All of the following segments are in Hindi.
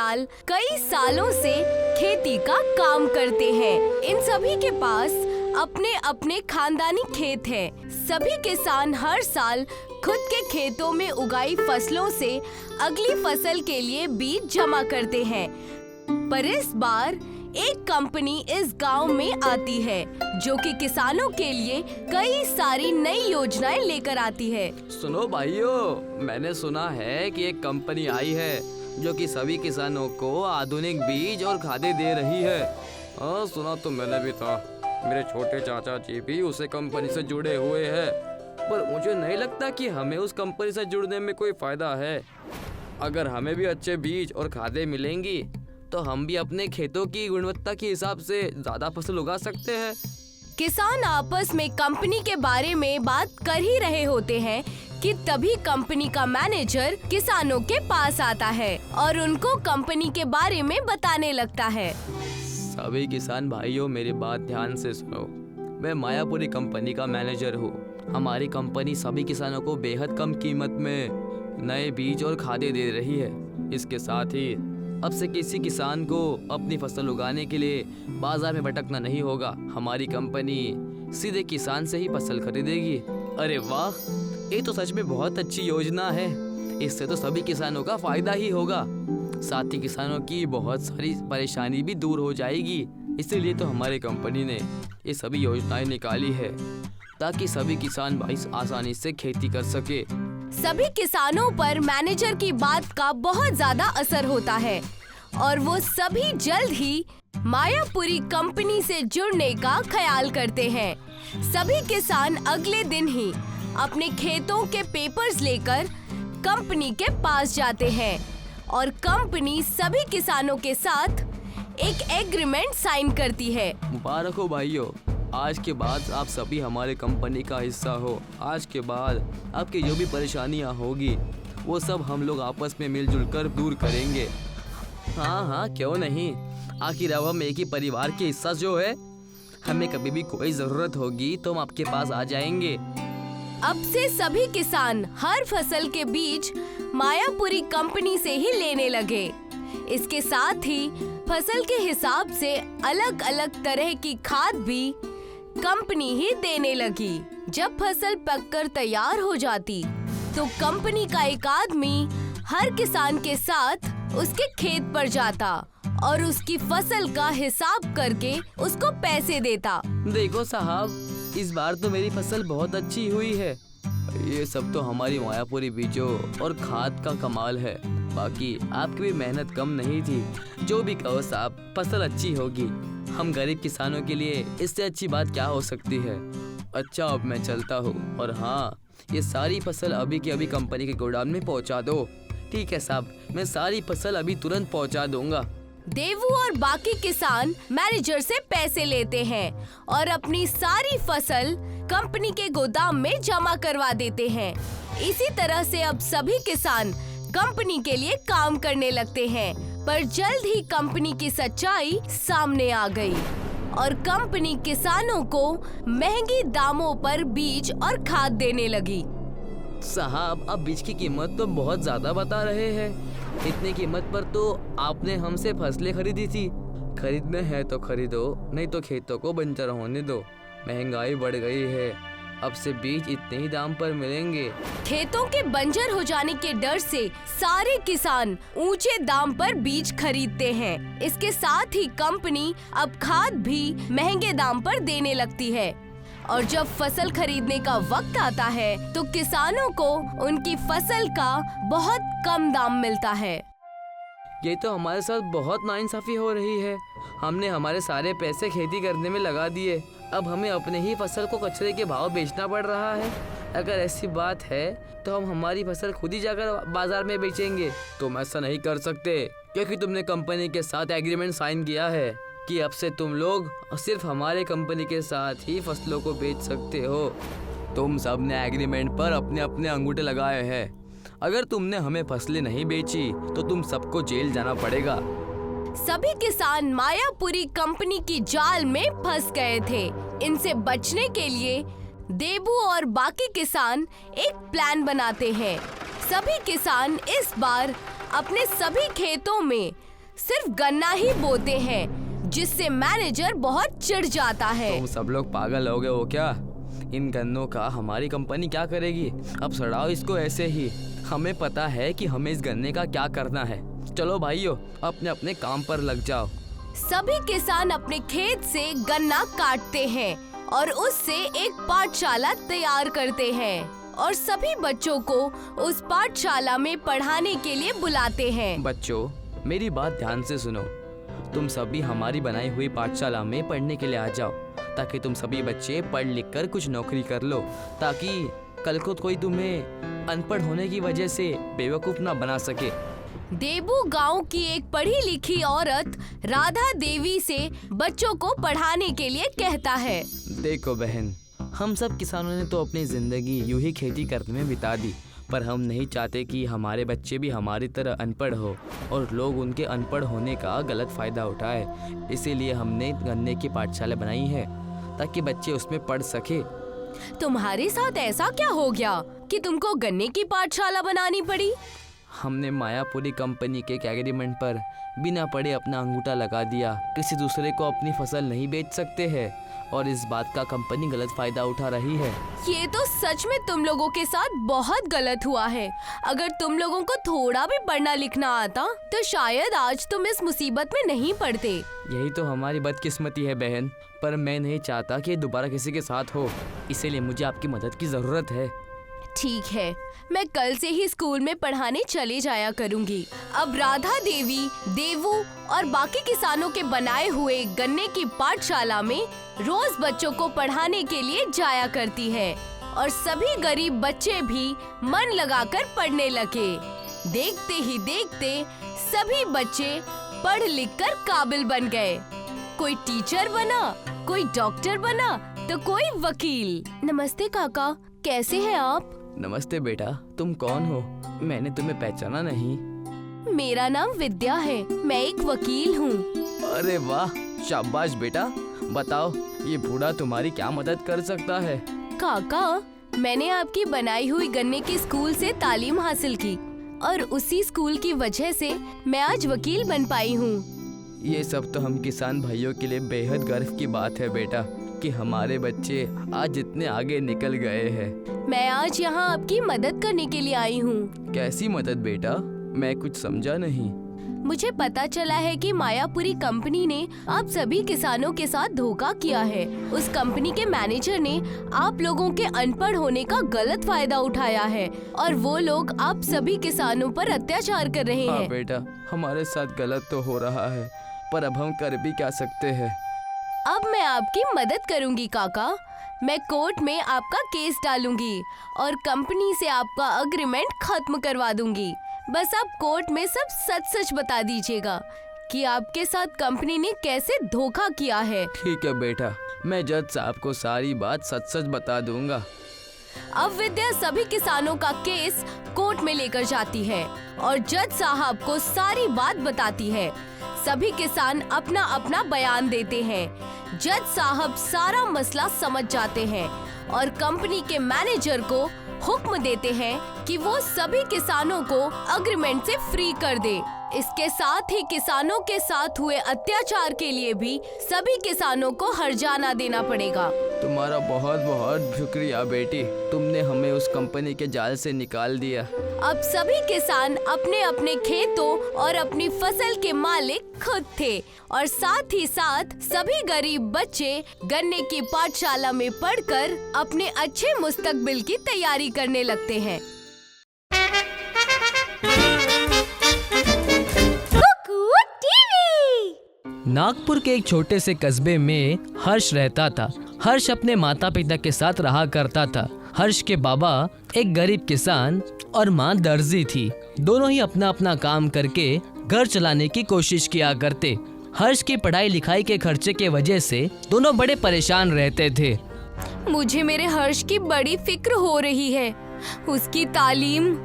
साल कई सालों से खेती का काम करते हैं। इन सभी के पास अपने अपने खानदानी खेत हैं। सभी किसान हर साल खुद के खेतों में उगाई फसलों से अगली फसल के लिए बीज जमा करते हैं। पर इस बार एक कंपनी इस गांव में आती है जो कि किसानों के लिए कई सारी नई योजनाएं लेकर आती है। सुनो भाइयों, मैंने सुना है कि एक कंपनी आई है जो कि सभी किसानों को आधुनिक बीज और खादें दे रही है। हाँ, सुना तो मैंने भी था। मेरे छोटे चाचा जी भी उसे कंपनी से जुड़े हुए हैं, पर मुझे नहीं लगता कि हमें उस कंपनी से जुड़ने में कोई फायदा है। अगर हमें भी अच्छे बीज और खादें मिलेंगी तो हम भी अपने खेतों की गुणवत्ता के हिसाब से ज्यादा फसल उगा सकते हैं। किसान आपस में कंपनी के बारे में बात कर ही रहे होते हैं कि तभी कंपनी का मैनेजर किसानों के पास आता है और उनको कंपनी के बारे में बताने लगता है। सभी किसान भाइयों, मेरी बात ध्यान से सुनो। मैं मायापुरी कंपनी का मैनेजर हूँ। हमारी कंपनी सभी किसानों को बेहद कम कीमत में नए बीज और खादें दे रही है। इसके साथ ही अब से किसी किसान को अपनी फसल उगाने के लिए बाजार में भटकना नहीं होगा। हमारी कंपनी सीधे किसान से ही फसल खरीदेगी। अरे वाह, ये तो सच में बहुत अच्छी योजना है। इससे तो सभी किसानों का फायदा ही होगा। साथ ही किसानों की बहुत सारी परेशानी भी दूर हो जाएगी। इसीलिए तो हमारी कंपनी ने ये सभी योजनाएं निकाली है ताकि सभी किसान भाई आसानी से खेती कर सके। सभी किसानों पर मैनेजर की बात का बहुत ज्यादा असर होता है और वो सभी जल्द ही मायापुरी कंपनी से जुड़ने का ख्याल करते हैं। सभी किसान अगले दिन ही अपने खेतों के पेपर्स लेकर कंपनी के पास जाते हैं और कंपनी सभी किसानों के साथ एक एग्रीमेंट साइन करती है। मुबारक हो भाइयों, आज के बाद आप सभी हमारे कंपनी का हिस्सा हो। आज के बाद आपकी जो भी परेशानियां होगी वो सब हम लोग आपस में मिलजुल कर दूर करेंगे। हाँ, क्यों नहीं। आखिर अब हम एक ही परिवार के हिस्सा जो है। हमें कभी भी कोई जरूरत होगी तो हम आपके पास आ जाएंगे। अब से सभी किसान हर फसल के बीज मायापुरी कंपनी से ही लेने लगे। इसके साथ ही फसल के हिसाब से अलग अलग तरह की खाद भी कंपनी ही देने लगी। जब फसल पककर तैयार हो जाती तो कंपनी का एक आदमी हर किसान के साथ उसके खेत पर जाता और उसकी फसल का हिसाब करके उसको पैसे देता। देखो साहब, इस बार तो मेरी फसल बहुत अच्छी हुई है। ये सब तो हमारी मायापुरी बीजों और खाद का कमाल है। बाकी आपकी भी मेहनत कम नहीं थी। जो भी कहो साहब, फसल अच्छी होगी। हम गरीब किसानों के लिए इससे अच्छी बात क्या हो सकती है। अच्छा, अब मैं चलता हूँ। और हाँ, ये सारी फसल अभी के अभी कंपनी के गोदाम में पहुँचा दो। ठीक है साहब, मैं सारी फसल अभी तुरंत पहुँचा दूंगा। देवू और बाकी किसान मैनेजर से पैसे लेते हैं और अपनी सारी फसल कंपनी के गोदाम में जमा करवा देते हैं। इसी तरह से अब सभी किसान कंपनी के लिए काम करने लगते हैं। पर जल्द ही कंपनी की सच्चाई सामने आ गई और कंपनी किसानों को महंगी दामों पर बीज और खाद देने लगी। साहब, अब बीज की कीमत तो बहुत ज्यादा बता रहे हैं। इतनी कीमत पर तो आपने हमसे फसलें खरीदी थी। खरीदने हैं तो खरीदो, नहीं तो खेतों को बंजर होने दो। महंगाई बढ़ गई है, अब से बीज इतने ही दाम पर मिलेंगे। खेतों के बंजर हो जाने के डर से सारे किसान ऊंचे दाम पर बीज खरीदते हैं। इसके साथ ही कंपनी अब खाद भी महंगे दाम पर देने लगती है और जब फसल खरीदने का वक्त आता है तो किसानों को उनकी फसल का बहुत कम दाम मिलता है। ये तो हमारे साथ बहुत नाइंसाफी हो रही है। हमने हमारे सारे पैसे खेती करने में लगा दिए, अब हमें अपने ही फसल को कचरे के भाव बेचना पड़ रहा है। अगर ऐसी बात है तो हम हमारी फसल खुद ही जाकर बाजार में बेचेंगे। तुम ऐसा नहीं कर सकते, क्योंकि तुमने कंपनी के साथ एग्रीमेंट साइन किया है कि अब से तुम लोग सिर्फ हमारे कंपनी के साथ ही फसलों को बेच सकते हो। तुम सब ने एग्रीमेंट पर अपने अपने अंगूठे लगाए हैं। अगर तुमने हमें फसलें नहीं बेची तो तुम सबको जेल जाना पड़ेगा। सभी किसान मायापुरी कंपनी की जाल में फंस गए थे। इनसे बचने के लिए देबू और बाकी किसान एक प्लान बनाते हैं। सभी किसान इस बार अपने सभी खेतों में सिर्फ गन्ना ही बोते हैं, जिससे मैनेजर बहुत चिढ़ जाता है। तुम सब लोग पागल हो गए हो क्या? इन गन्नों का हमारी कंपनी क्या करेगी? अब सड़ाओ इसको ऐसे ही। हमें पता है कि हमें इस गन्ने का क्या करना है। चलो भाइयों, अपने अपने काम पर लग जाओ। सभी किसान अपने खेत से गन्ना काटते हैं और उससे एक पाठशाला तैयार करते हैं और सभी बच्चों को उस पाठशाला में पढ़ाने के लिए बुलाते हैं। बच्चों, मेरी बात ध्यान से सुनो। तुम सभी हमारी बनाई हुई पाठशाला में पढ़ने के लिए आ जाओ, ताकि तुम सभी बच्चे पढ़ लिख कर कुछ नौकरी कर लो, ताकि कल को कोई तुम्हें अनपढ़ होने की वजह से बेवकूफ ना बना सके। देबू गांव की एक पढ़ी लिखी औरत राधा देवी से बच्चों को पढ़ाने के लिए कहता है। देखो बहन, हम सब किसानों ने तो अपनी जिंदगी यूं ही खेती करने में बिता दी, पर हम नहीं चाहते कि हमारे बच्चे भी हमारी तरह अनपढ़ हो और लोग उनके अनपढ़ होने का गलत फायदा उठाए। इसीलिए हमने गन्ने की पाठशाला बनाई है, ताकि बच्चे उसमें पढ़ सके। तुम्हारे साथ ऐसा क्या हो गया कि तुमको गन्ने की पाठशाला बनानी पड़ी? हमने मायापुरी कंपनी के एग्रीमेंट पर बिना पढ़े अपना अंगूठा लगा दिया। किसी दूसरे को अपनी फसल नहीं बेच सकते हैं और इस बात का कंपनी गलत फायदा उठा रही है। ये तो सच में तुम लोगों के साथ बहुत गलत हुआ है। अगर तुम लोगों को थोड़ा भी पढ़ना लिखना आता तो शायद आज तुम इस मुसीबत में नहीं पड़ते। यही तो हमारी बदकिस्मती है बहन, पर मैं नहीं चाहता कि दोबारा किसी के साथ हो, इसीलिए मुझे आपकी मदद की जरूरत है। ठीक है, मैं कल से ही स्कूल में पढ़ाने चले जाया करूंगी। अब राधा देवी, देवू और बाकी किसानों के बनाए हुए गन्ने की पाठशाला में रोज बच्चों को पढ़ाने के लिए जाया करती है और सभी गरीब बच्चे भी मन लगाकर पढ़ने लगे। देखते ही देखते सभी बच्चे पढ़ लिख कर काबिल बन गए। कोई टीचर बना, कोई डॉक्टर बना, तो कोई वकील। नमस्ते काका, कैसे हैं आप? नमस्ते बेटा, तुम कौन हो? मैंने तुम्हें पहचाना नहीं। मेरा नाम विद्या है, मैं एक वकील हूँ। अरे वाह, शाबाश बेटा। बताओ, ये बूढ़ा तुम्हारी क्या मदद कर सकता है? काका, मैंने आपकी बनाई हुई गन्ने की स्कूल से तालीम हासिल की और उसी स्कूल की वजह से मैं आज वकील बन पाई हूँ। ये सब तो हम किसान भाइयों के लिए बेहद गर्व की बात है बेटा, कि हमारे बच्चे आज इतने आगे निकल गए हैं। मैं आज यहाँ आपकी मदद करने के लिए आई हूँ। कैसी मदद बेटा? मैं कुछ समझा नहीं। मुझे पता चला है कि मायापुरी कंपनी ने आप सभी किसानों के साथ धोखा किया है। उस कंपनी के मैनेजर ने आप लोगों के अनपढ़ होने का गलत फायदा उठाया है और वो लोग आप सभी किसानों पर अत्याचार कर रहे हाँ हैं। बेटा, हमारे साथ गलत तो हो रहा है, पर अब हम कर भी क्या सकते हैं? अब मैं आपकी मदद करूंगी काका। मैं कोर्ट में आपका केस डालूंगी और कंपनी से आपका एग्रीमेंट खत्म करवा दूंगी। बस आप कोर्ट में सब सच सच बता दीजिएगा कि आपके साथ कंपनी ने कैसे धोखा किया है। ठीक है बेटा, मैं जज साहब को सारी बात सच सच बता दूंगा। अब विद्या सभी किसानों का केस कोर्ट में लेकर जाती है और जज साहब को सारी बात बताती है। सभी किसान अपना अपना बयान देते हैं। जज साहब सारा मसला समझ जाते हैं और कंपनी के मैनेजर को हुक्म देते हैं कि वो सभी किसानों को एग्रीमेंट से फ्री कर दे। इसके साथ ही किसानों के साथ हुए अत्याचार के लिए भी सभी किसानों को हर्जाना देना पड़ेगा। तुम्हारा बहुत बहुत शुक्रिया बेटी, तुमने हमें उस कंपनी के जाल से निकाल दिया। अब सभी किसान अपने अपने खेतों और अपनी फसल के मालिक खुद थे और साथ ही साथ सभी गरीब बच्चे गन्ने की पाठशाला में पढ़कर अपने अच्छे मुस्तकबिल की तैयारी करने लगते हैं। नागपुर के एक छोटे से कस्बे में हर्ष रहता था। हर्ष अपने माता पिता के साथ रहा करता था। हर्ष के बाबा एक गरीब किसान और माँ दर्जी थी। दोनों ही अपना अपना काम करके घर चलाने की कोशिश किया करते। हर्ष की पढ़ाई लिखाई के खर्चे के वजह से दोनों बड़े परेशान रहते थे। मुझे मेरे हर्ष की बड़ी फिक्र हो रही है। उसकी तालीम।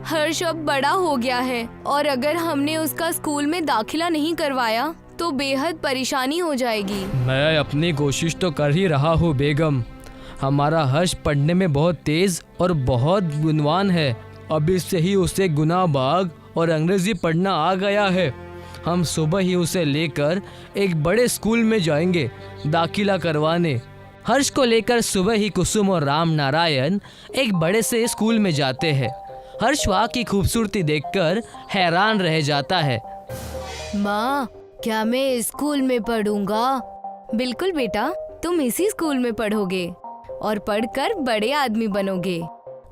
हर्ष अब बड़ा हो गया है और अगर हमने उसका स्कूल में दाखिला नहीं करवाया तो बेहद परेशानी हो जाएगी। मैं अपनी कोशिश तो कर ही रहा हूँ बेगम। हमारा हर्ष पढ़ने में बहुत तेज और बहुत गुणवान है। अभी से ही उसे गुना बाग और अंग्रेजी पढ़ना आ गया है। हम सुबह ही उसे लेकर एक बड़े स्कूल में जाएंगे दाखिला करवाने। हर्ष को लेकर सुबह ही कुसुम और राम नारायण एक बड़े से स्कूल में जाते हैं। हर्ष वहाँ की खूबसूरती देखकर हैरान रह जाता है। माँ, क्या मैं इस स्कूल में पढ़ूंगा? बिल्कुल बेटा, तुम इसी स्कूल में पढ़ोगे और पढ़कर बड़े आदमी बनोगे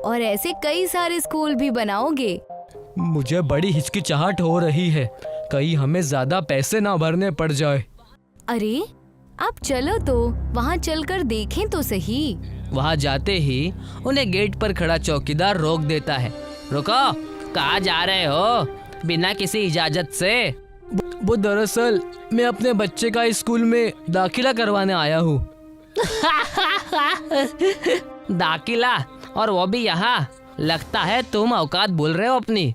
और ऐसे कई सारे स्कूल भी बनाओगे। मुझे बड़ी हिचकिचाहट हो रही है, कहीं हमें ज्यादा पैसे ना भरने पड़ जाए। अरे आप चलो तो वहाँ चलकर देखें तो सही। वहाँ जाते ही उन्हें गेट पर खड़ा चौकीदार रोक देता है। रुको, कहाँ जा रहे हो बिना किसी इजाजत से? वो दरअसल मैं अपने बच्चे का इस स्कूल में दाखिला करवाने आया हूँ। दाखिला, और वो भी यहाँ? लगता है तुम औकात भूल रहे हो अपनी।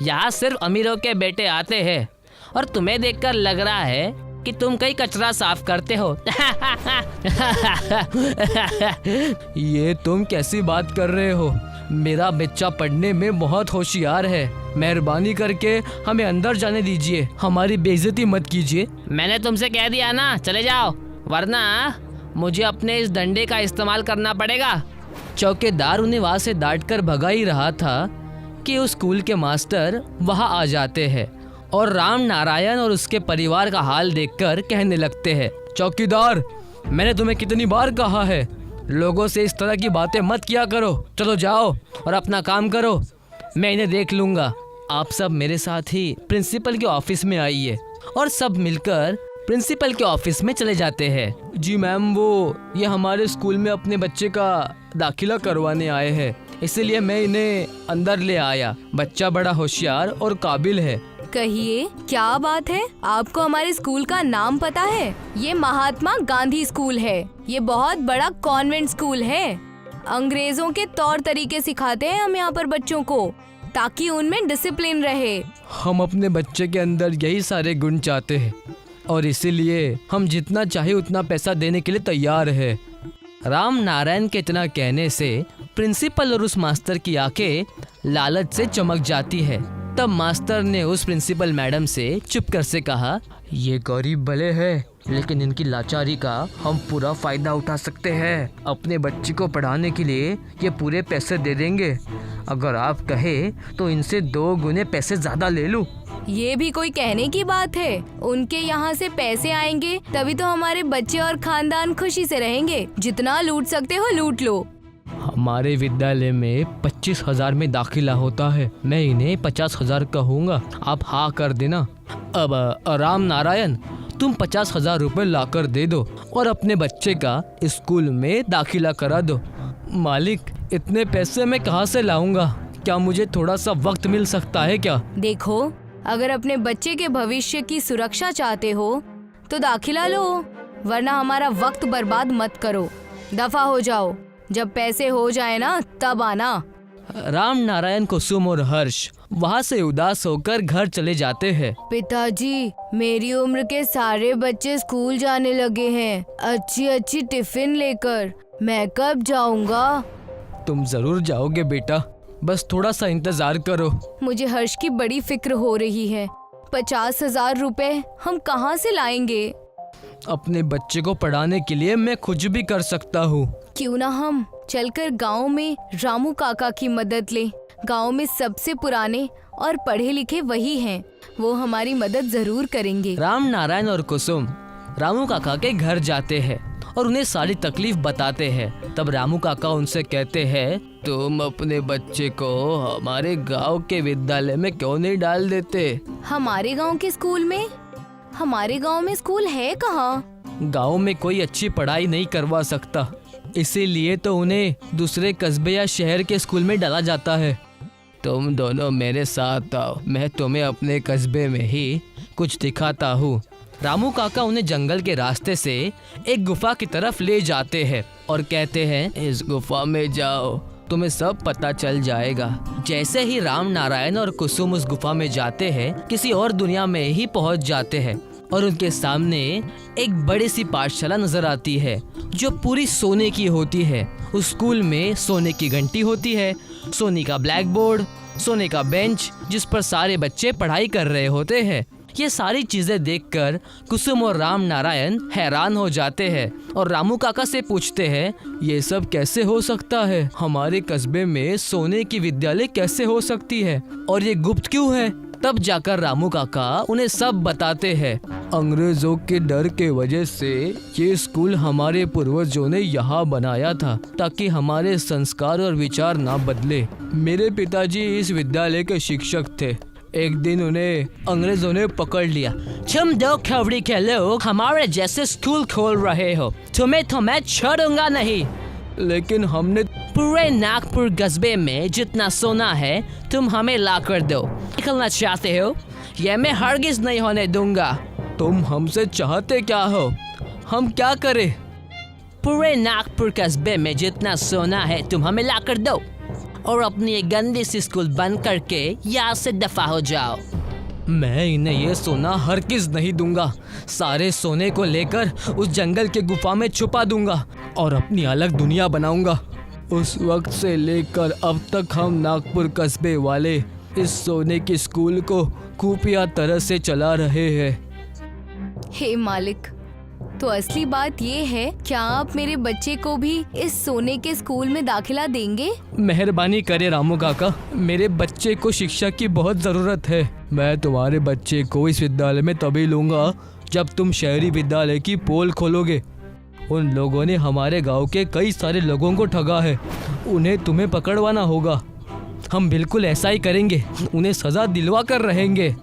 यहाँ सिर्फ अमीरों के बेटे आते हैं और तुम्हें देखकर लग रहा है कि तुम कहीं कचरा साफ करते हो। ये तुम कैसी बात कर रहे हो? मेरा बच्चा पढ़ने में बहुत होशियार है। मेहरबानी करके हमें अंदर जाने दीजिए, हमारी बेइज्जती मत कीजिए। मैंने तुमसे कह दिया ना, चले जाओ, वरना मुझे अपने इस डंडे का इस्तेमाल करना पड़ेगा। चौकीदार उन्हें वहाँ से डांटकर भगा ही रहा था कि उस स्कूल के मास्टर वहाँ आ जाते हैं और राम नारायण और उसके परिवार का हाल देखकर कहने लगते हैं, चौकीदार, मैंने तुम्हें कितनी बार कहा है, लोगों से इस तरह की बातें मत किया करो। चलो जाओ और अपना काम करो, मैं इन्हें देख लूँगा। आप सब मेरे साथ ही प्रिंसिपल के ऑफिस में आइए। और सब मिलकर प्रिंसिपल के ऑफिस में चले जाते हैं। जी मैम, ये हमारे स्कूल में अपने बच्चे का दाखिला करवाने आए हैं, इसीलिए मैं इन्हें अंदर ले आया। बच्चा बड़ा होशियार और काबिल है। कहिए, क्या बात है? आपको हमारे स्कूल का नाम पता है? ये महात्मा गांधी स्कूल है। ये बहुत बड़ा कॉन्वेंट स्कूल है। अंग्रेजों के तौर तरीके सिखाते हैं हम यहाँ पर बच्चों को, ताकि उनमें डिसिप्लिन रहे। हम अपने बच्चे के अंदर यही सारे गुण चाहते हैं और इसीलिए हम जितना चाहे उतना पैसा देने के लिए तैयार है। राम नारायण के इतना कहने से प्रिंसिपल और उस मास्टर की आंखें लालच से चमक जाती है। तब मास्टर ने उस प्रिंसिपल मैडम से चुप कर से कहा, ये गरीब भले हैं, लेकिन इनकी लाचारी का हम पूरा फायदा उठा सकते हैं। अपने बच्चे को पढ़ाने के लिए ये पूरे पैसे दे देंगे। अगर आप कहे तो इनसे 2 गुने पैसे ज्यादा ले लूं। ये भी कोई कहने की बात है? उनके यहाँ से पैसे आएंगे तभी तो हमारे बच्चे और खानदान खुशी से रहेंगे। जितना लूट सकते हो लूट लो। हमारे विद्यालय में 25,000 में दाखिला होता है, मैं इन्हें 50,000 कहूँगा, आप हाँ कर देना। अब राम नारायण, तुम 50,000 रुपए लाकर दे दो और अपने बच्चे का स्कूल में दाखिला करा दो। मालिक, इतने पैसे मैं कहाँ से लाऊंगा? क्या मुझे थोड़ा सा वक्त मिल सकता है क्या? देखो, अगर अपने बच्चे के भविष्य की सुरक्षा चाहते हो तो दाखिला लो, वरना हमारा वक्त बर्बाद मत करो। दफा हो जाओ, जब पैसे हो जाए ना तब आना। राम नारायण, कुसुम और हर्ष वहाँ से उदास होकर घर चले जाते हैं। पिताजी, मेरी उम्र के सारे बच्चे स्कूल जाने लगे हैं, अच्छी अच्छी टिफिन लेकर। मैं कब जाऊंगा? तुम जरूर जाओगे बेटा, बस थोड़ा सा इंतजार करो। मुझे हर्ष की बड़ी फिक्र हो रही है। 50,000 रुपए हम कहाँ से लाएंगे? अपने बच्चे को पढ़ाने के लिए मैं कुछ भी कर सकता हूँ। क्यों ना हम चलकर गांव में रामू काका की मदद लें। गांव में सबसे पुराने और पढ़े लिखे वही हैं, वो हमारी मदद जरूर करेंगे। राम नारायण और कुसुम रामू काका के घर जाते हैं और उन्हें सारी तकलीफ बताते हैं। तब रामू काका उनसे कहते हैं, तुम अपने बच्चे को हमारे गांव के विद्यालय में क्यों नहीं डाल देते? हमारे गांव के स्कूल में? हमारे गांव में स्कूल है कहाँ? गांव में कोई अच्छी पढ़ाई नहीं करवा सकता, इसीलिए तो उन्हें दूसरे कस्बे या शहर के स्कूल में डाला जाता है। तुम दोनों मेरे साथ आओ, मैं तुम्हें अपने कस्बे में ही कुछ दिखाता हूँ। रामू काका उन्हें जंगल के रास्ते से एक गुफा की तरफ ले जाते हैं और कहते हैं, इस गुफा में जाओ, तुम्हें सब पता चल जाएगा। जैसे ही राम नारायण और कुसुम उस गुफा में जाते हैं, किसी और दुनिया में ही पहुंच जाते हैं और उनके सामने एक बड़ी सी पाठशाला नजर आती है जो पूरी सोने की होती है। उस स्कूल में सोने की घंटी होती है, सोने का ब्लैक बोर्ड, सोने का बेंच जिस पर सारे बच्चे पढ़ाई कर रहे होते हैं। ये सारी चीजें देखकर कुसुम और राम नारायण हैरान हो जाते हैं और रामू काका से पूछते हैं, ये सब कैसे हो सकता है? हमारे कस्बे में सोने की विद्यालय कैसे हो सकती है और ये गुप्त क्यों है? तब जाकर रामू काका उन्हें सब बताते हैं। अंग्रेजों के डर के वजह से ये स्कूल हमारे पूर्वजों ने यहाँ बनाया था ताकि हमारे संस्कार और विचार ना बदले। मेरे पिताजी इस विद्यालय के शिक्षक थे। एक दिन उन्हें अंग्रेजों ने पकड़ लिया। तुम दो खबरी के लोग हमारे जैसे स्कूल खोल रहे हो, तुम्हें तो मैं छोड़ूंगा नहीं। लेकिन हमने पूरे नागपुर कस्बे में जितना सोना है तुम हमें ला कर दो। निकलना चाहते हो? यह मैं हरगिज नहीं होने दूंगा। तुम हमसे चाहते क्या हो? हम क्या करें? पूरे नागपुर कस्बे में जितना सोना है तुम हमें ला कर दो और अपनी एक गंदी सी स्कूल बंद करके यहाँ से दफा हो जाओ। मैं इन्हें ये सोना हरगिज नहीं दूंगा। सारे सोने को लेकर उस जंगल के गुफा में छुपा दूंगा और अपनी अलग दुनिया बनाऊंगा। उस वक्त से लेकर अब तक हम नागपुर कस्बे वाले इस सोने की स्कूल को खुफिया तरह से चला रहे हैं। हे मालिक, तो असली बात ये है, क्या आप मेरे बच्चे को भी इस सोने के स्कूल में दाखिला देंगे? मेहरबानी करे रामू काका, मेरे बच्चे को शिक्षा की बहुत जरूरत है। मैं तुम्हारे बच्चे को इस विद्यालय में तभी लूंगा जब तुम शहरी विद्यालय की पोल खोलोगे। उन लोगों ने हमारे गांव के कई सारे लोगों को ठगा है, उन्हें तुम्हें पकड़वाना होगा। हम बिल्कुल ऐसा ही करेंगे, उन्हें सजा दिलवा कर रहेंगे।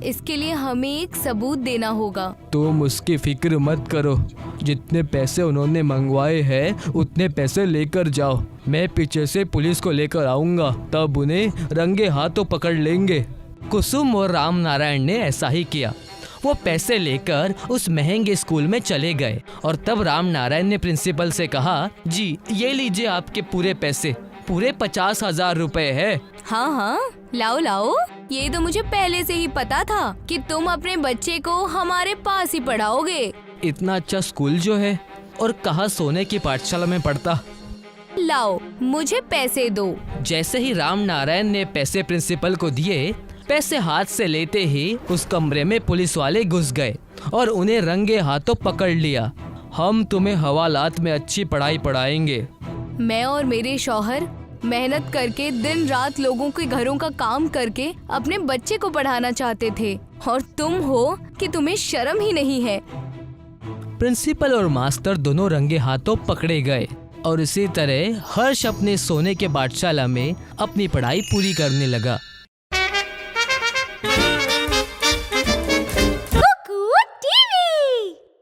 इसके लिए हमें एक सबूत देना होगा। तुम उसकी फिक्र मत करो, जितने पैसे उन्होंने मंगवाए हैं उतने पैसे लेकर जाओ। मैं पीछे से पुलिस को लेकर आऊंगा, तब उन्हें रंगे हाथों पकड़ लेंगे। कुसुम और राम नारायण ने ऐसा ही किया। वो पैसे लेकर उस महंगे स्कूल में चले गए और तब राम नारायण ने प्रिंसिपल से कहा, जी ये लीजिए आपके पूरे पैसे, पूरे 50,000 रुपए है। हाँ हाँ, लाओ लाओ। ये तो मुझे पहले से ही पता था कि तुम अपने बच्चे को हमारे पास ही पढ़ाओगे। इतना अच्छा स्कूल जो है और कहाँ सोने की पाठशाला में पढ़ता। लाओ, मुझे पैसे दो। जैसे ही राम नारायण ने पैसे प्रिंसिपल को दिए, पैसे हाथ से लेते ही उस कमरे में पुलिस वाले घुस गए और उन्हें रंगे हाथों पकड़ लिया। हम तुम्हें हवालात में अच्छी पढ़ाई पढ़ाएंगे। मैं और मेरे शौहर मेहनत करके दिन रात लोगों के घरों का काम करके अपने बच्चे को पढ़ाना चाहते थे, और तुम हो कि तुम्हें शर्म ही नहीं है। प्रिंसिपल और मास्टर दोनों रंगे हाथों पकड़े गए और इसी तरह हर्ष अपने सोने के पाठशाला में अपनी पढ़ाई पूरी करने लगा।